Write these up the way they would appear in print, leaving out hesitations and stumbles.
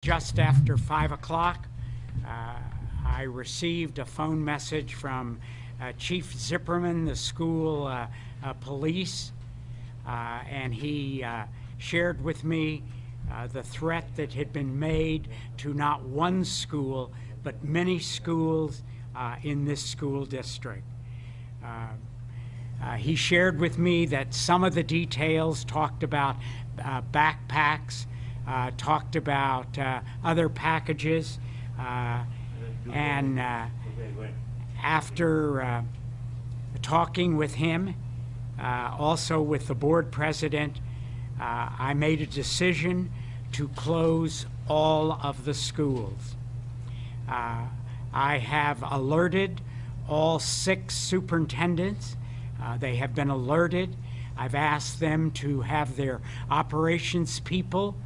just after 5 o'clock. I received a phone message from Chief Zipperman, the school police, and he shared with me the threat that had been made to not one school, but many schools in this school district. He shared with me that some of the details talked about backpacks, talked about other packages, and after talking with him, also with the board president, I made a decision to close all of the schools. I have alerted all 6 superintendents. They have been alerted. I've asked them to have their operations people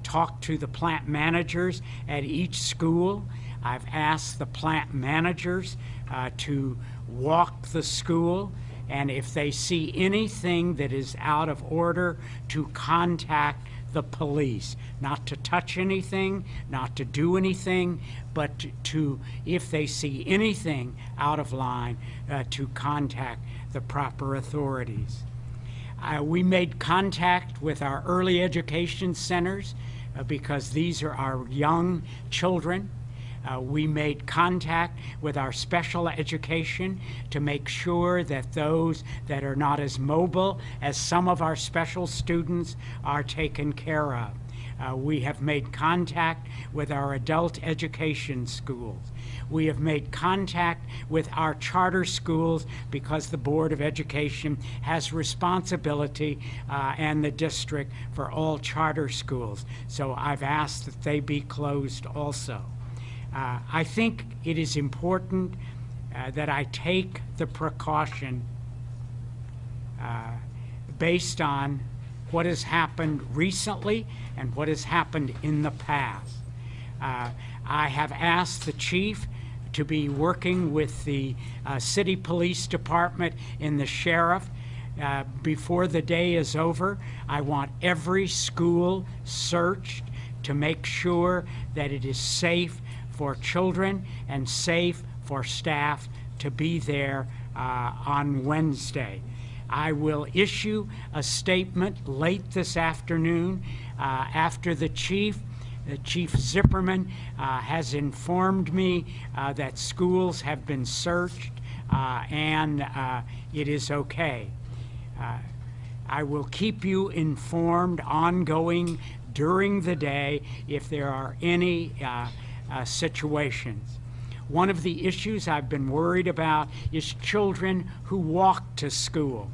talk to the plant managers at each school. I've asked the plant managers to walk the school, and if they see anything that is out of order, to contact the police. Not to touch anything, not to do anything, but to if they see anything out of line, to contact the proper authorities. We made contact with our early education centers because these are our young children. We made contact with our special education to make sure that those that are not as mobile as some of our special students are taken care of. We have made contact with our adult education schools. We have made contact with our charter schools because the Board of Education has responsibility and the district for all charter schools. So I've asked that they be closed also. I think it is important that I take the precaution based on what has happened recently and what has happened in the past. I have asked the chief to be working with the city police department and the sheriff. Before the day is over, I want every school searched to make sure that it is safe for children and safe for staff to be there on Wednesday. I will issue a statement late this afternoon after the Chief Zipperman has informed me that schools have been searched and it is okay. I will keep you informed ongoing during the day if there are any situations. One of the issues I've been worried about is children who walk to school.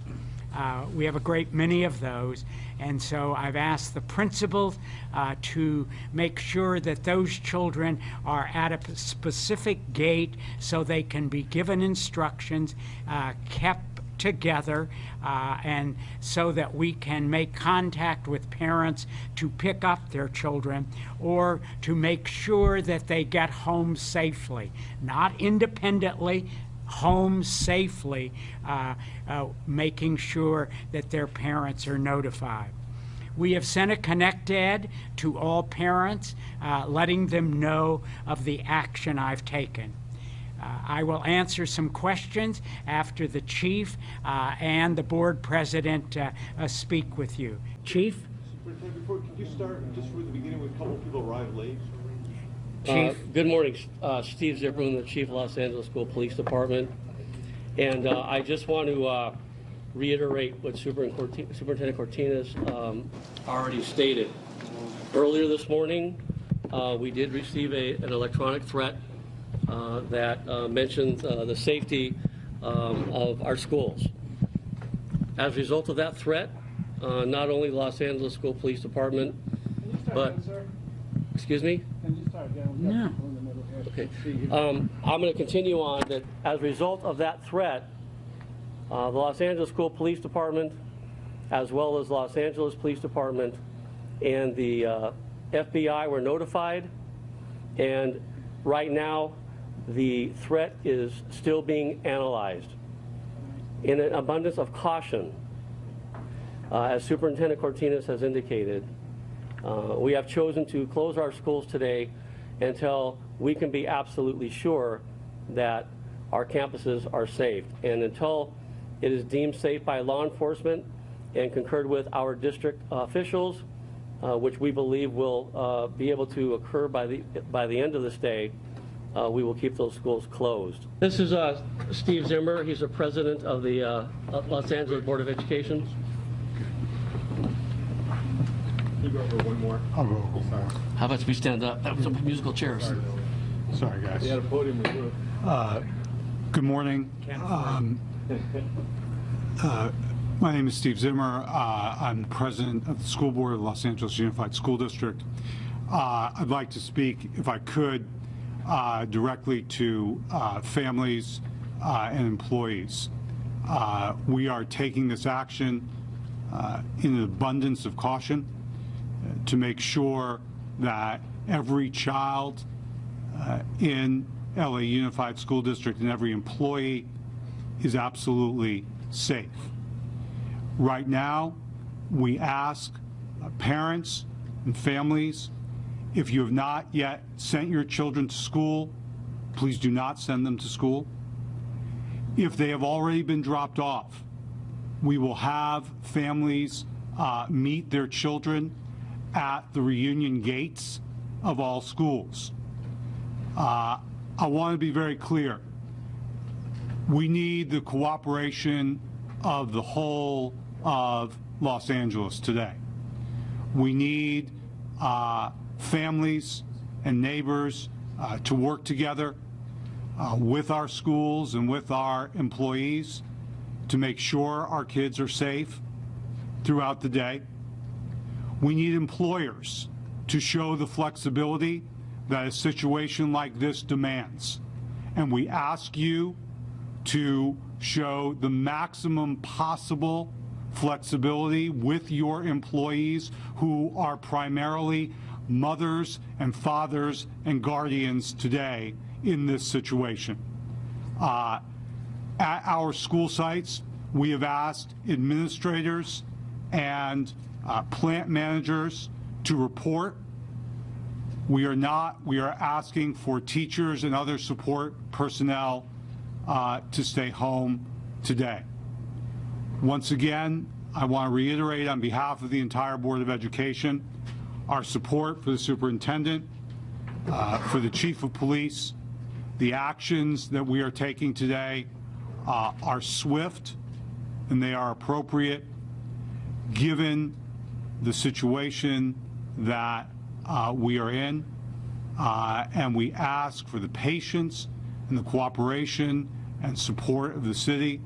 We have a great many of those, and so I've asked the principals to make sure that those children are at a specific gate so they can be given instructions, kept together, and so that we can make contact with parents to pick up their children or to make sure that they get home safely, not independently, home safely, making sure that their parents are notified. We have sent a Connect Ed to all parents, letting them know of the action I've taken. I will answer some questions after the chief and the board president speak with you. Chief? Before, could you start just from the beginning with a couple people arrived late? Chief? Good morning, Steve Zipperman, the Chief of Los Angeles School Police Department. And I just want to reiterate what Superintendent Cortinas already stated. Earlier this morning, we did receive an electronic threat that mentioned the safety of our schools. As a result of that threat, not only the Los Angeles School Police Department, but, excuse me? Can you start again? No. Okay. I'm going to continue on that as a result of that threat, the Los Angeles School Police Department, as well as Los Angeles Police Department and the FBI were notified, and right now the threat is still being analyzed. In an abundance of caution, as Superintendent Cortinas has indicated, We have chosen to close our schools today until we can be absolutely sure that our campuses are safe. And until it is deemed safe by law enforcement and concurred with our district officials, which we believe will be able to occur by the end of this day, we will keep those schools closed. This is Steve Zimmer. He's the president of the Los Angeles Board of Education. You go over one more. I'll go over more. How about we stand up? That was some musical chairs. Sorry, guys. You had a podium with you. Good morning. My name is Steve Zimmer. I'm the president of the school board of the Los Angeles Unified School District. I'd like to speak, if I could, directly to families and employees. We are taking this action in an abundance of caution to make sure that every child in LA Unified School District and every employee is absolutely safe. Right now, we ask parents and families, if you have not yet sent your children to school, please do not send them to school. If they have already been dropped off, we will have families meet their children at the reunion gates of all schools. I want to be very clear. We need the cooperation of the whole of Los Angeles today. We need families and neighbors to work together with our schools and with our employees to make sure our kids are safe throughout the day. We need employers to show the flexibility that a situation like this demands. And we ask you to show the maximum possible flexibility with your employees who are primarily mothers and fathers and guardians today in this situation. At our school sites, we have asked administrators and plant managers to report. We are asking for teachers and other support personnel to stay home today. Once again, I want to reiterate on behalf of the entire Board of Education our support for the superintendent, for the chief of police. The actions that we are taking today are swift and they are appropriate given the situation that we are in, and we ask for the patience and the cooperation and support of the city